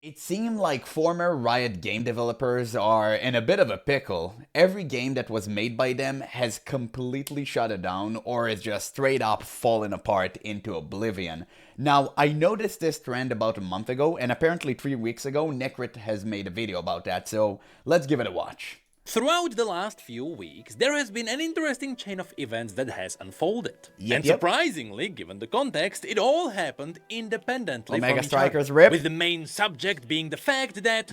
It seemed like former Riot game developers are in a bit of a pickle. Every game that was made by them has completely shut it down or is just straight up fallen apart into oblivion. Now, I noticed this trend about a month ago, and apparently 3 weeks ago, Necrit has made a video about that, so let's give it a watch. Throughout the last few weeks, there has been an interesting chain of events that has unfolded. Yep. Surprisingly, given the context, it all happened independently Omega from each Strikers other, rip. with the main subject being the fact that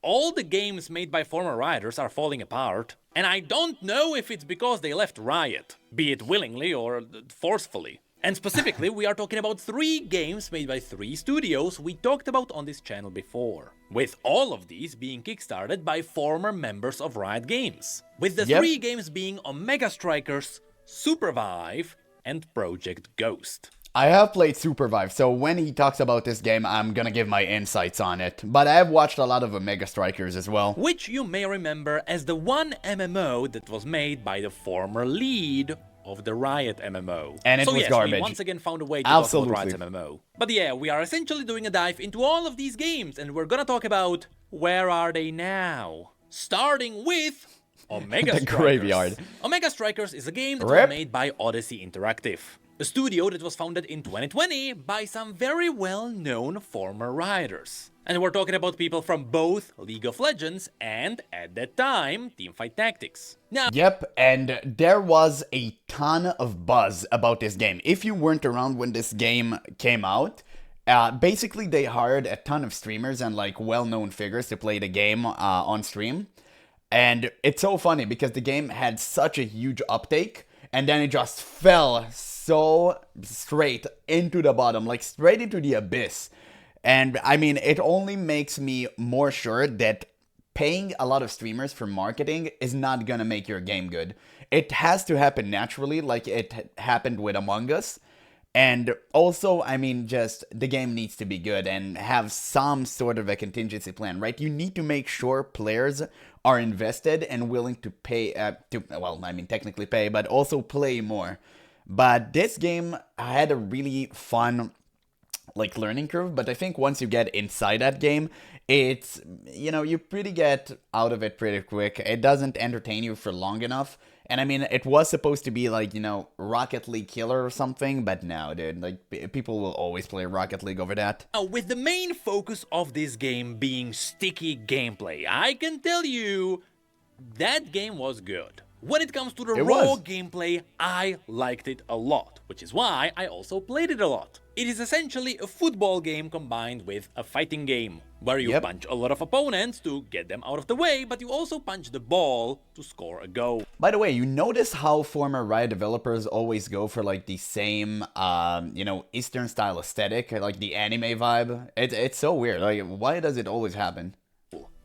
all the games made by former Rioters are falling apart, and I don't know if it's because they left Riot, be it willingly or forcefully. And specifically, we are talking about 3 games made by 3 studios we talked about on this channel before, with all of these being kickstarted by former members of Riot Games, with the 3 games being Omega Strikers, Supervive, and Project Ghost. I have played Supervive, so when he talks about this game, I'm gonna give my insights on it. But I have watched a lot of Omega Strikers as well. Which you may remember as the one MMO that was made by the former lead of the Riot MMO. And it was garbage. We once again found a way to Absolutely. talk about Riot MMO. But yeah, we are essentially doing a dive into all of these games, and we're gonna talk about where are they now? Starting with Omega The Strikers. graveyard. Omega Strikers is a game that was made by Odyssey Interactive, a studio that was founded in 2020 by some very well-known former Rioters. And we're talking about people from both League of Legends and, at that time, Teamfight Tactics. Now, Yep, and there was a ton of buzz about this game. If you weren't around when this game came out, basically they hired a ton of streamers and like well-known figures to play the game on stream. And it's so funny because the game had such a huge uptake, and then it just fell so straight into the bottom, like straight into the abyss. And I mean, it only makes me more sure that paying a lot of streamers for marketing is not gonna make your game good. It has to happen naturally, like it happened with Among Us. And also, I mean, just the game needs to be good and have some sort of a contingency plan, right? You need to make sure players are invested and willing to pay, technically pay, but also play more. But this game had a really fun learning curve, but I think once you get inside that game, it's, you pretty get out of it pretty quick. It doesn't entertain you for long enough. And I mean, it was supposed to be like, Rocket League killer or something, but no, dude, like, people will always play Rocket League over that. with the main focus of this game being sticky gameplay, I can tell you that game was good. When it comes to the raw gameplay, I liked it a lot, which is why I also played it a lot. It is essentially a football game combined with a fighting game, where you punch a lot of opponents to get them out of the way, but you also punch the ball to score a goal. By the way, you notice how former Riot developers always go for like the same, Eastern style aesthetic, like the anime vibe? It's so weird. Like, why does it always happen?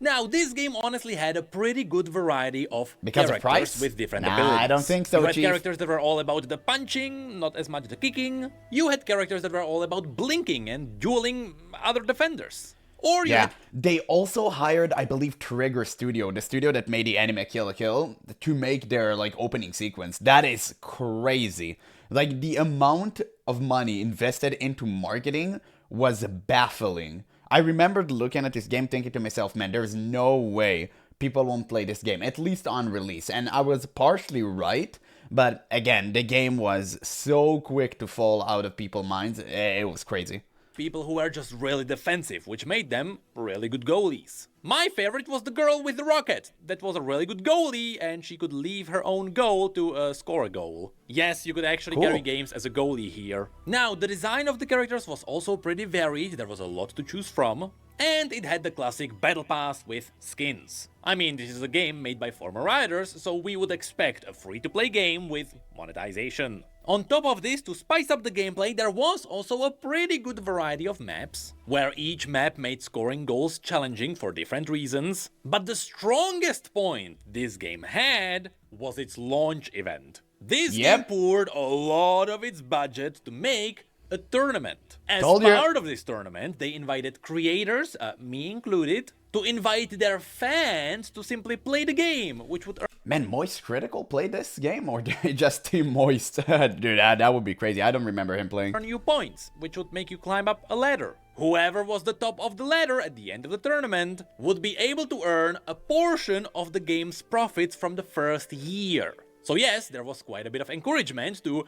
Now, this game honestly had a pretty good variety of Because characters of price? with different Nah, abilities. I don't think so, You had Chief. characters that were all about the punching, not as much the kicking. You had characters that were all about blinking and dueling other defenders. Or you had They also hired, I believe, Trigger Studio, the studio that made the anime Kill la Kill, to make their like opening sequence. That is crazy. Like, the amount of money invested into marketing was baffling. I remembered looking at this game thinking to myself, man, there's no way people won't play this game, at least on release. And I was partially right, but again, the game was so quick to fall out of people's minds, it was crazy. people who were just really defensive, which made them really good goalies. My favorite was the girl with the rocket. That was a really good goalie, and she could leave her own goal to score a goal. Yes, you could actually carry games as a goalie here. Now, the design of the characters was also pretty varied, there was a lot to choose from. And it had the classic battle pass with skins. I mean, this is a game made by former Rioters, so we would expect a free-to-play game with monetization. On top of this, to spice up the gameplay, there was also a pretty good variety of maps, where each map made scoring goals challenging for different reasons. But the strongest point this game had was its launch event. This game poured a lot of its budget to make a tournament. As part of this tournament, they invited creators, me included, to invite their fans to simply play the game, which would... Man, Moist Critical played this game, or just Team Moist? Dude, that would be crazy. I don't remember him playing. Earn you points, which would make you climb up a ladder. Whoever was the top of the ladder at the end of the tournament would be able to earn a portion of the game's profits from the first year. So yes, there was quite a bit of encouragement to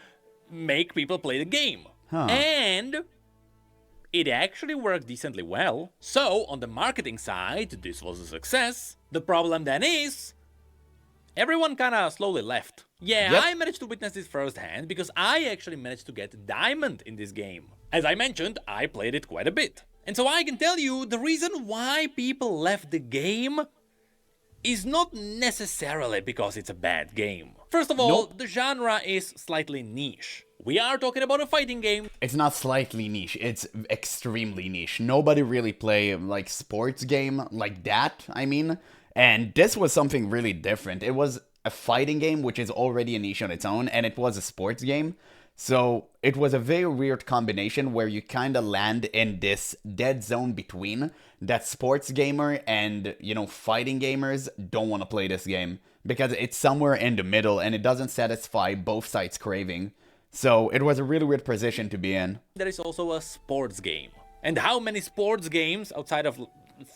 make people play the game. And it actually worked decently well. So on the marketing side, this was a success. The problem then is, everyone kinda slowly left. Yeah, I managed to witness this firsthand because I actually managed to get Diamond in this game. As I mentioned, I played it quite a bit. And so I can tell you the reason why people left the game is not necessarily because it's a bad game. First of all, the genre is slightly niche. We are talking about a fighting game. It's not slightly niche, it's extremely niche. Nobody really play like sports game like that, I mean. And this was something really different. It was a fighting game, which is already a niche on its own, and it was a sports game. So it was a very weird combination where you kind of land in this dead zone between that sports gamer and, you know, fighting gamers don't want to play this game because it's somewhere in the middle and it doesn't satisfy both sides' craving. So it was a really weird position to be in. There is also a sports game. And how many sports games outside of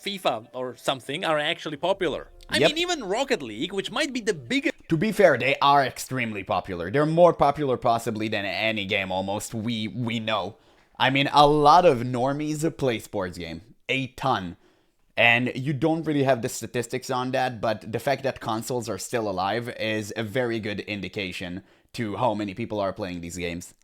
FIFA or something are actually popular? I mean, even Rocket League, which might be the biggest... To be fair, they are extremely popular. They're more popular possibly than any game almost we know. I mean, a lot of normies play sports game. A ton. And you don't really have the statistics on that, but the fact that consoles are still alive is a very good indication to how many people are playing these games.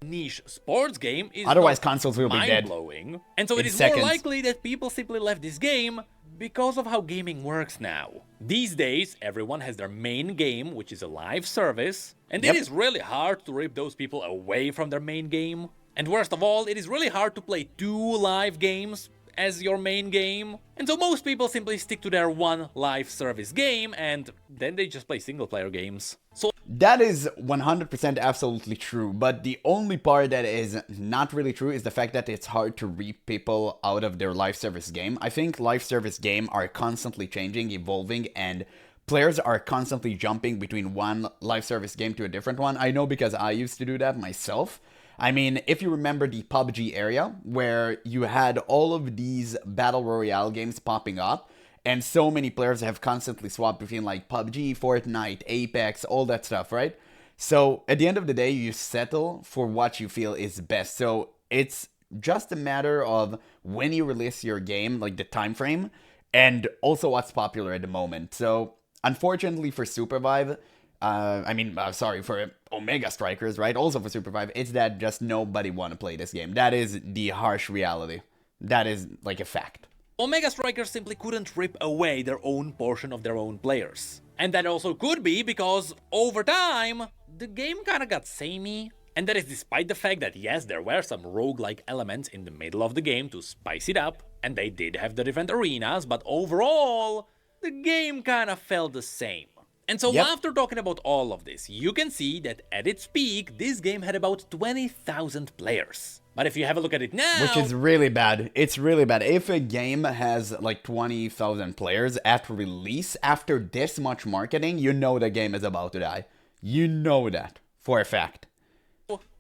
Niche sports game is otherwise consoles will be dead. Mind-blowing. And so it is seconds. more likely that people simply left this game because of how gaming works now. These days, everyone has their main game, which is a live service, and it is really hard to rip those people away from their main game. And worst of all, it is really hard to play 2 live games as your main game. And so most people simply stick to their one live service game, and then they just play single-player games. So that is 100% absolutely true, but the only part that is not really true is the fact that it's hard to reap people out of their live service game. I think live service game are constantly changing, evolving, and players are constantly jumping between one live service game to a different one. I know because I used to do that myself. I mean, if you remember the PUBG area, where you had all of these Battle Royale games popping up, and so many players have constantly swapped between like PUBG, Fortnite, Apex, all that stuff, right? So at the end of the day, you settle for what you feel is best. So it's just a matter of when you release your game, like the time frame, and also what's popular at the moment. So unfortunately for Supervive, for Omega Strikers, right? Also for Supervive, it's that just nobody want to play this game. That is the harsh reality. That is like a fact. Omega Strikers simply couldn't rip away their own portion of their own players. And that also could be because, over time, the game kinda got samey. And that is despite the fact that, yes, there were some roguelike elements in the middle of the game to spice it up, and they did have the different arenas, but overall, the game kinda felt the same. And so after talking about all of this, you can see that at its peak, this game had about 20,000 players. But if you have a look at it now... Which is really bad. It's really bad. If a game has like 20,000 players at release, after this much marketing, you know the game is about to die. You know that, for a fact.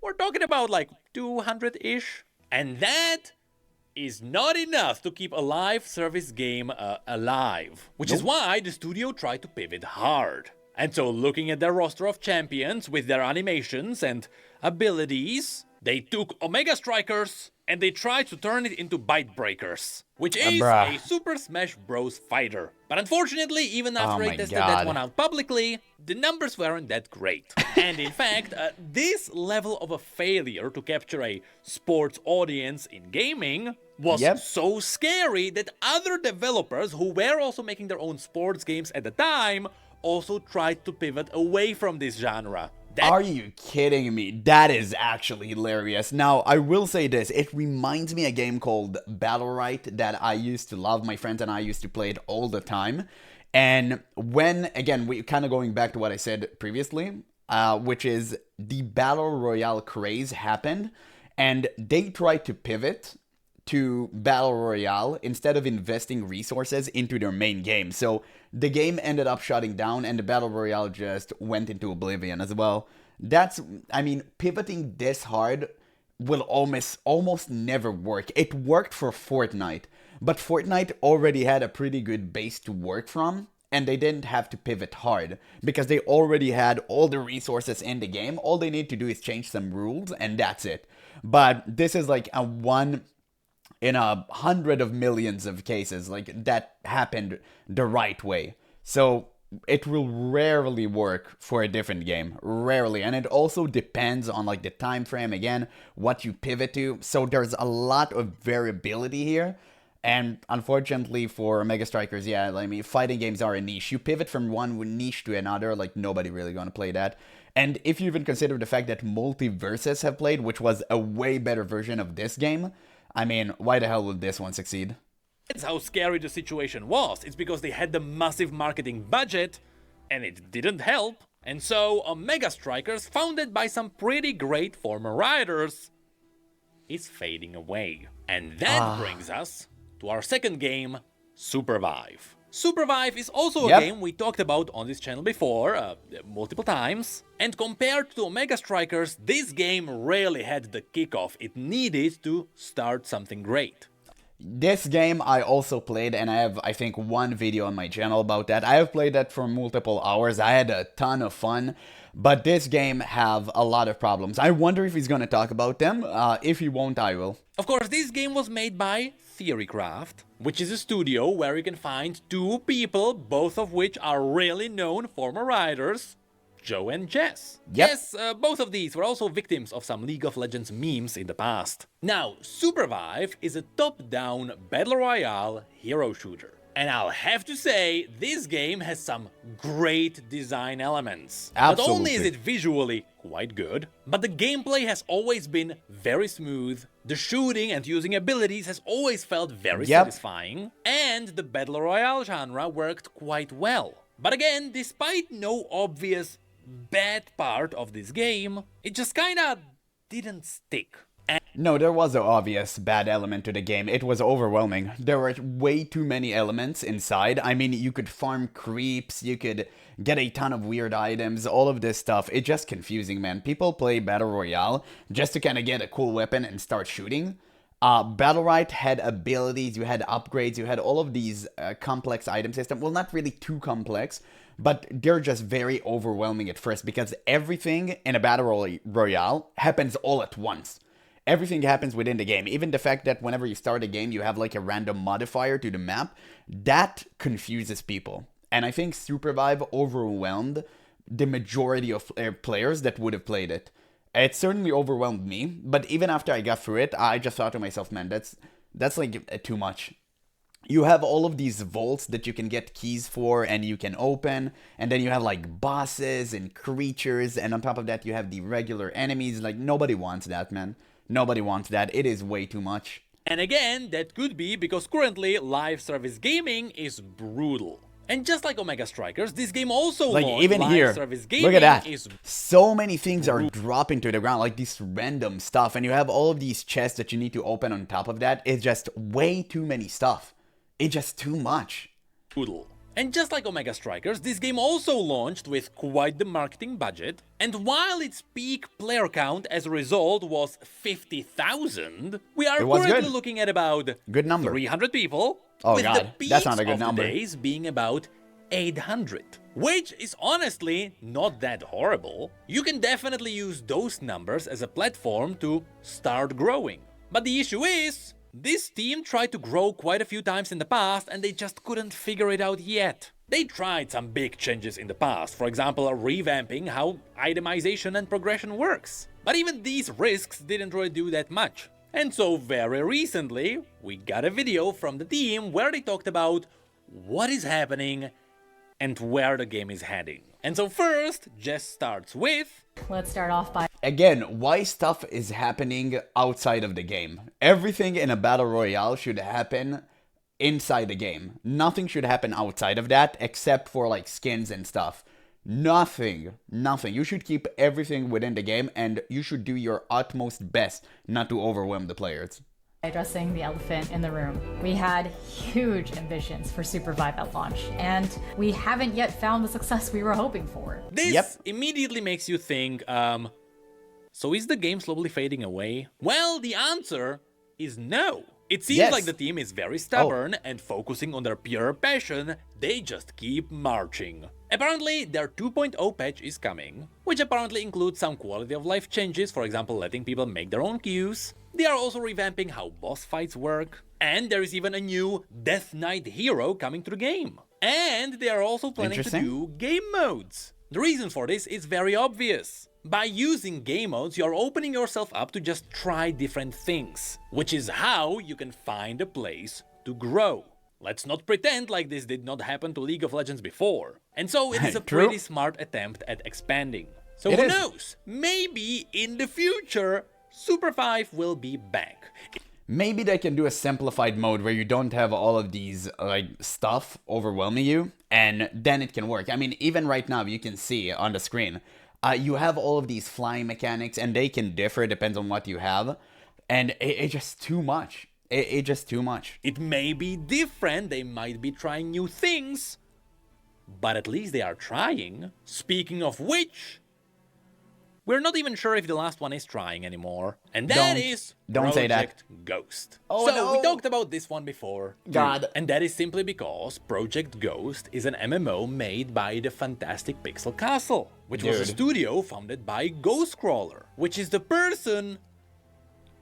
We're talking about like 200-ish. And that is not enough to keep a live service game alive. Which is why the studio tried to pivot hard. And so looking at their roster of champions with their animations and abilities, they took Omega Strikers and they tried to turn it into Bite Breakers, which is a Super Smash Bros. Fighter. But unfortunately, even after I tested that one out publicly, the numbers weren't that great. And in fact, this level of a failure to capture a sports audience in gaming was so scary that other developers who were also making their own sports games at the time also tried to pivot away from this genre. Are you kidding me? That is actually hilarious. Now, I will say this. It reminds me of a game called Battle Right that I used to love. My friends and I used to play it all the time. And when, again, we kind of going back to what I said previously, which is the Battle Royale craze happened, and they tried to pivot to Battle Royale instead of investing resources into their main game. So the game ended up shutting down and the Battle Royale just went into oblivion as well. That's, I mean, pivoting this hard will almost never work. It worked for Fortnite, but Fortnite already had a pretty good base to work from, and they didn't have to pivot hard because they already had all the resources in the game. All they need to do is change some rules, and that's it. But this is like a one in 100 of millions of cases, like that happened the right way. So it will rarely work for a different game, rarely. And it also depends on like the time frame, again, what you pivot to. So there's a lot of variability here. And unfortunately for Mega Strikers, yeah, I mean, fighting games are a niche. You pivot from one niche to another, like nobody really gonna play that. And if you even consider the fact that Multiverses have played, which was a way better version of this game, I mean, why the hell would this one succeed? That's how scary the situation was. It's because they had the massive marketing budget, and it didn't help. And so, Mega Strikers, founded by some pretty great former writers, is fading away. And that brings us to our second game, Supervive. Supervive is also a game we talked about on this channel before, multiple times. And compared to Mega Strikers, this game really had the kickoff it needed to start something great. This game I also played, and I have, I think, one video on my channel about that. I have played that for multiple hours. I had a ton of fun, but this game have a lot of problems. I wonder if he's gonna talk about them. If he won't, I will. Of course, this game was made by Theorycraft, which is a studio where you can find two people, both of which are really known former writers, Joe and Jess. Yes, both of these were also victims of some League of Legends memes in the past. Now, Supervive is a top-down Battle Royale hero shooter. And I'll have to say, this game has some great design elements. Absolutely. Not only is it visually quite good, but the gameplay has always been very smooth, the shooting and using abilities has always felt very satisfying, and the Battle Royale genre worked quite well. But again, despite no obvious bad part of this game, it just kinda didn't stick. No, there was an obvious bad element to the game. It was overwhelming. There were way too many elements inside. I mean, you could farm creeps, you could get a ton of weird items, all of this stuff. It's just confusing, man. People play Battle Royale just to kind of get a cool weapon and start shooting. Battlerite had abilities, you had upgrades, you had all of these complex item system. Well, not really too complex, but they're just very overwhelming at first because everything in a Battle Royale happens all at once. Everything happens within the game. Even the fact that whenever you start a game, you have like a random modifier to the map, that confuses people. And I think Supervive overwhelmed the majority of players that would have played it. It certainly overwhelmed me, but even after I got through it, I just thought to myself, man, that's like too much. You have all of these vaults that you can get keys for and you can open, and then you have like bosses and creatures, and on top of that you have the regular enemies. Like, nobody wants that, man. Nobody wants that. It is way too much. And again, that could be because currently live service gaming is brutal. And just like Omega Strikers, this game also like launched even live here, service gaming. look at that. So many things are dropping to the ground, like this random stuff, and you have all of these chests that you need to open on top of that. It's just way too many stuff. It's just too much. Brutal. And just like Omega Strikers, this game also launched with quite the marketing budget, and while its peak player count as a result was 50,000, we are currently looking at about good number. 300 people, oh with God, the peaks that's not a good of number. the days being about 800, which is honestly not that horrible. You can definitely use those numbers as a platform to start growing. But the issue is, this team tried to grow quite a few times in the past and they just couldn't figure it out yet. They tried some big changes in the past, for example revamping how itemization and progression works. But even these risks didn't really do that much. And so very recently, we got a video from the team where they talked about what is happening and where the game is heading. And so first, Jess starts with... Let's start off by... Again, why stuff is happening outside of the game. Everything in a Battle Royale should happen inside the game. Nothing should happen outside of that, except for like skins and stuff. Nothing. You should keep everything within the game, and you should do your utmost best not to overwhelm the players. Addressing the elephant in the room. We had huge ambitions for Supervive at launch, and we haven't yet found the success we were hoping for. This immediately makes you think, So is the game slowly fading away? Well, the answer is no. It seems Yes. like the team is very stubborn and focusing on their pure passion, they just keep marching. Apparently, their 2.0 patch is coming, which apparently includes some quality of life changes, for example letting people make their own queues. They are also revamping how boss fights work, and there is even a new Death Knight hero coming to the game. And they are also planning to do game modes. The reason for this is very obvious. By using game modes, you are opening yourself up to just try different things, which is how you can find a place to grow. Let's not pretend like this did not happen to League of Legends before. And so it is a pretty smart attempt at expanding. So who knows? Maybe in the future, Super 5 will be back. Maybe they can do a simplified mode where you don't have all of these stuff overwhelming you, and then it can work. I mean, even right now you can see on the screen, you have all of these flying mechanics, and they can differ, depends on what you have, and it's just too much. It's just too much. It may be different, they might be trying new things, but at least they are trying. Speaking of which, we're not even sure if the last one is trying anymore. And that is Don't say that. Project Ghost. Oh, so no. we talked about this one before. God. And that is simply because Project Ghost is an MMO made by the fantastic Pixel Castle, which was a studio founded by Ghostcrawler, which is the person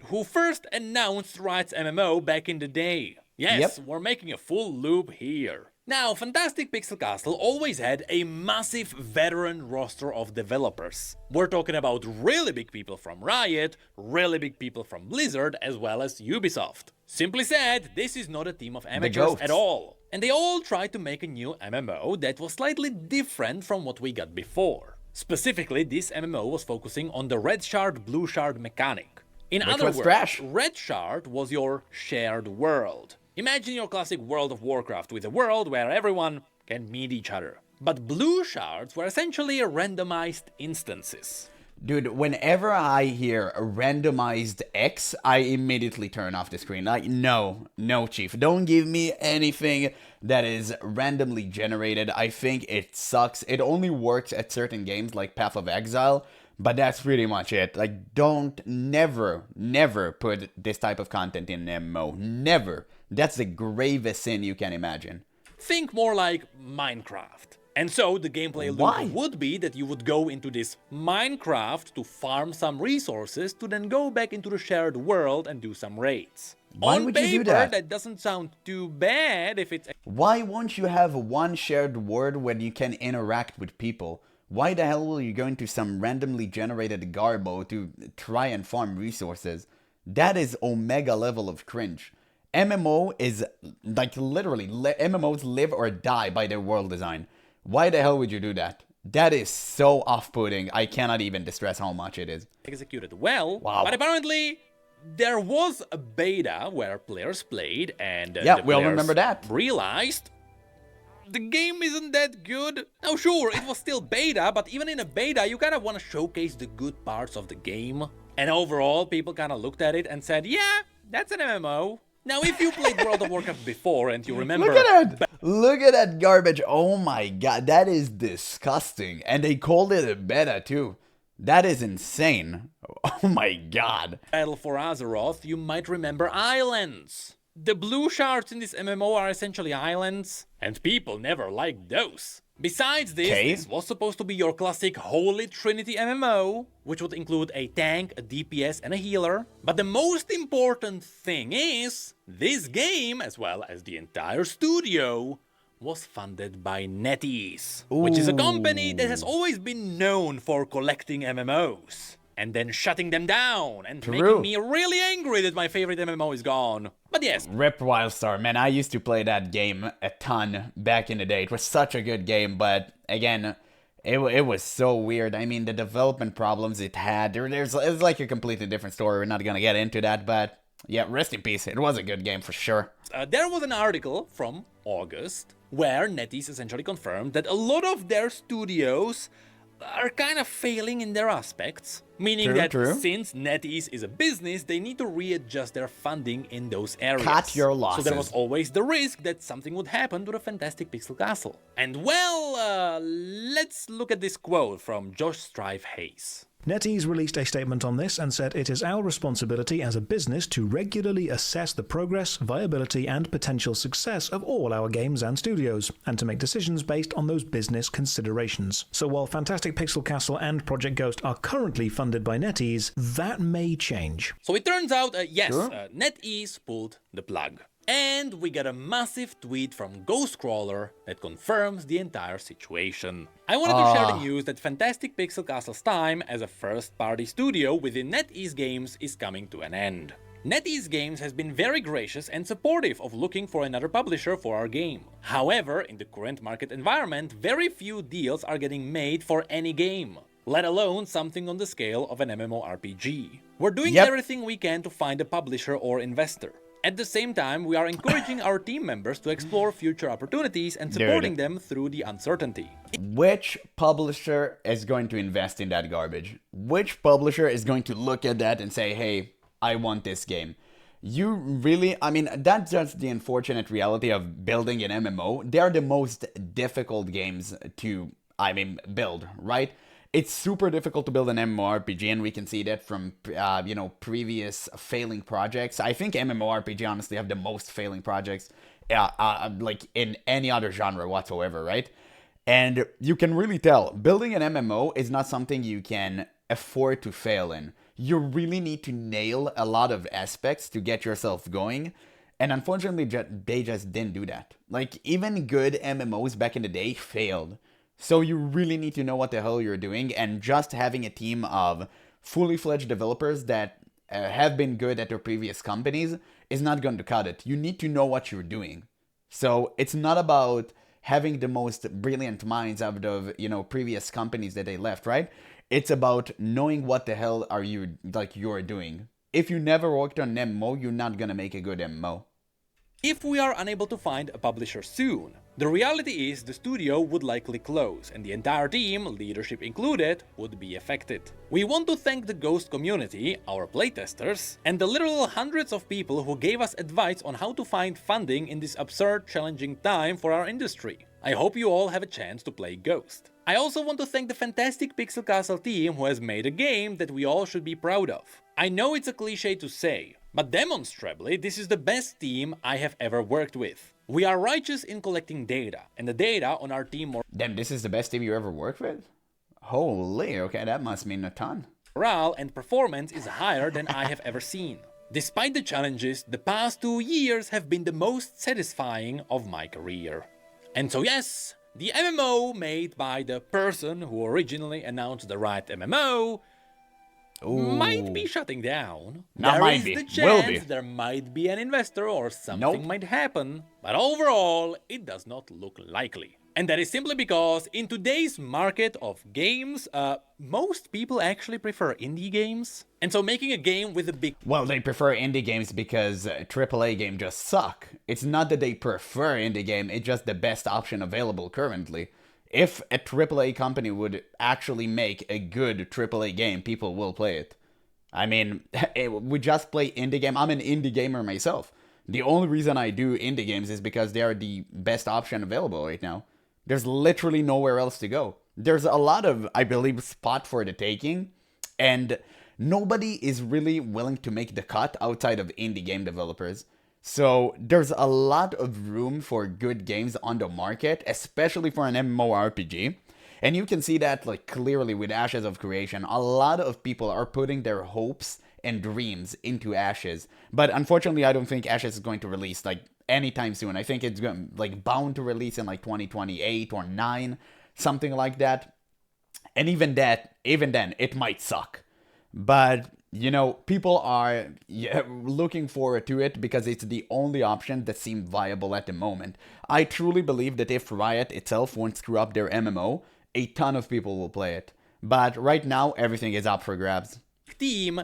who first announced Riot's MMO back in the day. Yes, we're making a full loop here. Now, Fantastic Pixel Castle always had a massive veteran roster of developers. We're talking about really big people from Riot, really big people from Blizzard, as well as Ubisoft. Simply said, this is not a team of amateurs at all. And they all tried to make a new MMO that was slightly different from what we got before. Specifically, this MMO was focusing on the red shard, blue shard mechanic. In other words, Red Shard was your shared world. Imagine your classic World of Warcraft with a world where everyone can meet each other. But Blue Shards were essentially randomized instances. Dude, whenever I hear a randomized X, I immediately turn off the screen. Like, no, chief. Don't give me anything that is randomly generated. I think it sucks. It only works at certain games like Path of Exile. But that's pretty much it. Like, never put this type of content in an MMO. Never. That's the gravest sin you can imagine. Think more like Minecraft. And so the gameplay loop would be that you would go into this Minecraft to farm some resources to then go back into the shared world and do some raids. Why would you do that? That doesn't sound too bad if it's... Why won't you have one shared world where you can interact with people? Why the hell will you go into some randomly generated garbo to try and farm resources? That is omega level of cringe. MMO is like literally, MMOs live or die by their world design. Why the hell would you do that? That is so off-putting. I cannot even distress how much it is. Executed well, wow. But apparently there was a beta where players played and we all remember that. Realized the game isn't that good. Now sure, it was still beta, but even in a beta you kind of want to showcase the good parts of the game. And overall, people kind of looked at it and said, yeah, that's an MMO. Now if you played World of Warcraft before and you remember... Look at that! Look at that garbage. Oh my god, that is disgusting. And they called it a beta too. That is insane. Oh my god. Battle for Azeroth, you might remember islands. The blue shards in this MMO are essentially islands, and people never liked those. Besides this, this was supposed to be your classic Holy Trinity MMO, which would include a tank, a DPS, and a healer. But the most important thing is, this game, as well as the entire studio, was funded by NetEase, which is a company that has always been known for collecting MMOs and then shutting them down and making me really angry that my favorite MMO is gone. But yes. Rip Wildstar, man, I used to play that game a ton back in the day. It was such a good game, but again, it was so weird. I mean, the development problems it had, it's like a completely different story. We're not gonna get into that, but yeah, rest in peace. It was a good game for sure. There was an article from August where NetEase essentially confirmed that a lot of their studios are kind of failing in their aspects, meaning that since NetEase is a business, they need to readjust their funding in those areas. Cut your losses. So there was always the risk that something would happen to the fantastic Pixel Castle. And well, let's look at this quote from Josh Strife Hayes. NetEase released a statement on this and said it is our responsibility as a business to regularly assess the progress, viability, and potential success of all our games and studios, and to make decisions based on those business considerations. So while Fantastic Pixel Castle and Project Ghost are currently funded by NetEase, that may change. So it turns out, yes, Sure. NetEase pulled the plug. And we got a massive tweet from Ghostcrawler that confirms the entire situation. I wanted to share the news that Fantastic Pixel Castle's time as a first-party studio within NetEase Games is coming to an end. NetEase Games has been very gracious and supportive of looking for another publisher for our game. However, in the current market environment, very few deals are getting made for any game, let alone something on the scale of an MMORPG. We're doing everything we can to find a publisher or investor. At the same time, we are encouraging our team members to explore future opportunities and supporting them through the uncertainty. Which publisher is going to invest in that garbage? Which publisher is going to look at that and say, hey, I want this game? You really, I mean, that's just the unfortunate reality of building an MMO. They are the most difficult games to, build, right? It's super difficult to build an MMORPG, and we can see that from, previous failing projects. I think MMORPG honestly have the most failing projects, like in any other genre whatsoever, right? And you can really tell, building an MMO is not something you can afford to fail in. You really need to nail a lot of aspects to get yourself going. And unfortunately, they just didn't do that. Like, even good MMOs back in the day failed. So you really need to know what the hell you're doing, and just having a team of fully fledged developers that have been good at their previous companies is not going to cut it. You need to know what you're doing. So it's not about having the most brilliant minds out of, previous companies that they left, right? It's about knowing what the hell you're doing. If you never worked on an MMO, you're not gonna make a good MMO. If we are unable to find a publisher soon, the reality is the studio would likely close, and the entire team, leadership included, would be affected. We want to thank the Ghost community, our playtesters, and the literal hundreds of people who gave us advice on how to find funding in this absurd, challenging time for our industry. I hope you all have a chance to play Ghost. I also want to thank the Fantastic Pixel Castle team who has made a game that we all should be proud of. I know it's a cliche to say, but demonstrably this is the best team I have ever worked with. We are righteous in collecting data, and the data on our team Damn, this is the best team you ever worked with? Holy, okay, that must mean a ton. morale and performance is higher than I have ever seen. Despite the challenges, the past 2 years have been the most satisfying of my career. And so yes, the MMO made by the person who originally announced the right MMO might be shutting down. There is the chance there might be an investor or something might happen, but overall it does not look likely. And that is simply because in today's market of games, most people actually prefer indie games. And so making a game with a big... Well, they prefer indie games because AAA games just suck. It's not that they prefer indie game, it's just the best option available currently. If a AAA company would actually make a good AAA game, people will play it. I mean, we just play indie game. I'm an indie gamer myself. The only reason I do indie games is because they are the best option available right now. There's literally nowhere else to go. There's a lot of, I believe, spot for the taking, and nobody is really willing to make the cut outside of indie game developers. So there's a lot of room for good games on the market, especially for an MMORPG. And you can see that like clearly with Ashes of Creation. A lot of people are putting their hopes and dreams into Ashes. But unfortunately, I don't think Ashes is going to release like anytime soon. I think it's going like bound to release in like 2028 or 9, something like that. And even then, it might suck. But you know, people are looking forward to it because it's the only option that seemed viable at the moment. I truly believe that if Riot itself won't screw up their MMO, a ton of people will play it. But right now, everything is up for grabs. Team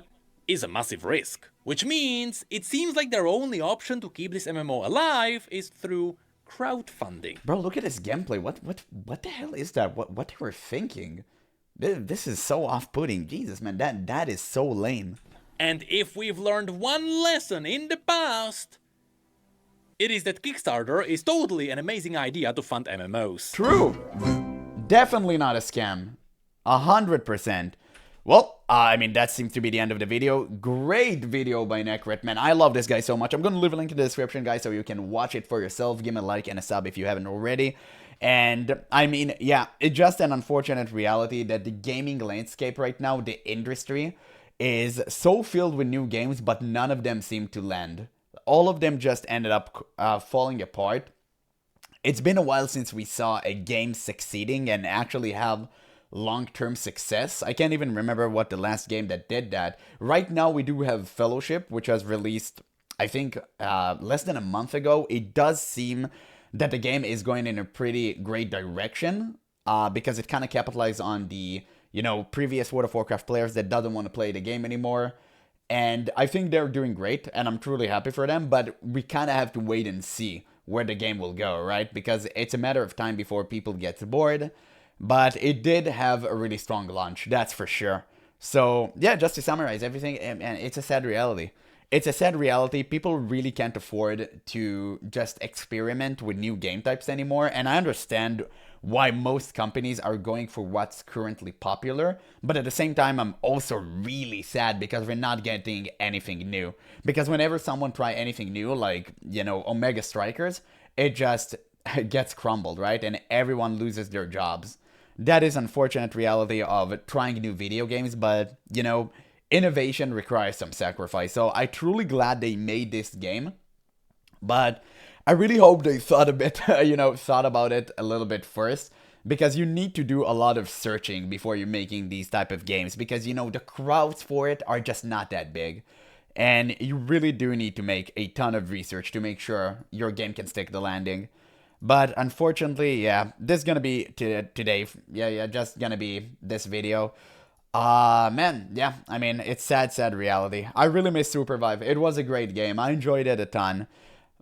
is a massive risk, which means it seems like their only option to keep this MMO alive is through crowdfunding. Bro, look at this gameplay. What the hell is that? What they were thinking? This is so off-putting. Jesus, man, that is so lame. And if we've learned one lesson in the past, it is that Kickstarter is totally an amazing idea to fund MMOs. True. Definitely not a scam. 100%. Well, I mean, that seems to be the end of the video. Great video by Necrit, man. I love this guy so much. I'm going to leave a link in the description, guys, so you can watch it for yourself. Give me a like and a sub if you haven't already. And, I mean, yeah, it's just an unfortunate reality that the gaming landscape right now, the industry, is so filled with new games, but none of them seem to land. All of them just ended up falling apart. It's been a while since we saw a game succeeding and actually have long-term success. I can't even remember what the last game that did that. Right now we do have Fellowship, which was released, I think, less than a month ago. It does seem that the game is going in a pretty great direction, because it kind of capitalized on the, you know, previous World of Warcraft players that doesn't want to play the game anymore. And I think they're doing great, and I'm truly happy for them, but we kind of have to wait and see where the game will go, right? Because it's a matter of time before people get bored. But it did have a really strong launch, that's for sure. So, yeah, just to summarize everything, and it's a sad reality. It's a sad reality. People really can't afford to just experiment with new game types anymore. And I understand why most companies are going for what's currently popular. But at the same time, I'm also really sad because we're not getting anything new. Because whenever someone try anything new, like, you know, Omega Strikers, it just gets crumbled, right? And everyone loses their jobs. That is unfortunate reality of trying new video games, but, you know, innovation requires some sacrifice. So I'm truly glad they made this game, but I really hope they thought a bit, thought about it a little bit first, because you need to do a lot of searching before you're making these type of games, because, you know, the crowds for it are just not that big. And you really do need to make a ton of research to make sure your game can stick the landing. But unfortunately, yeah, this is gonna be today. Yeah, just gonna be this video. Man, yeah, I mean, it's sad reality. I really miss Supervive. It was a great game. I enjoyed it a ton.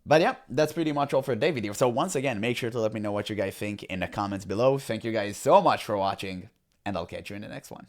But yeah, that's pretty much all for today's video. So once again, make sure to let me know what you guys think in the comments below. Thank you guys so much for watching, and I'll catch you in the next one.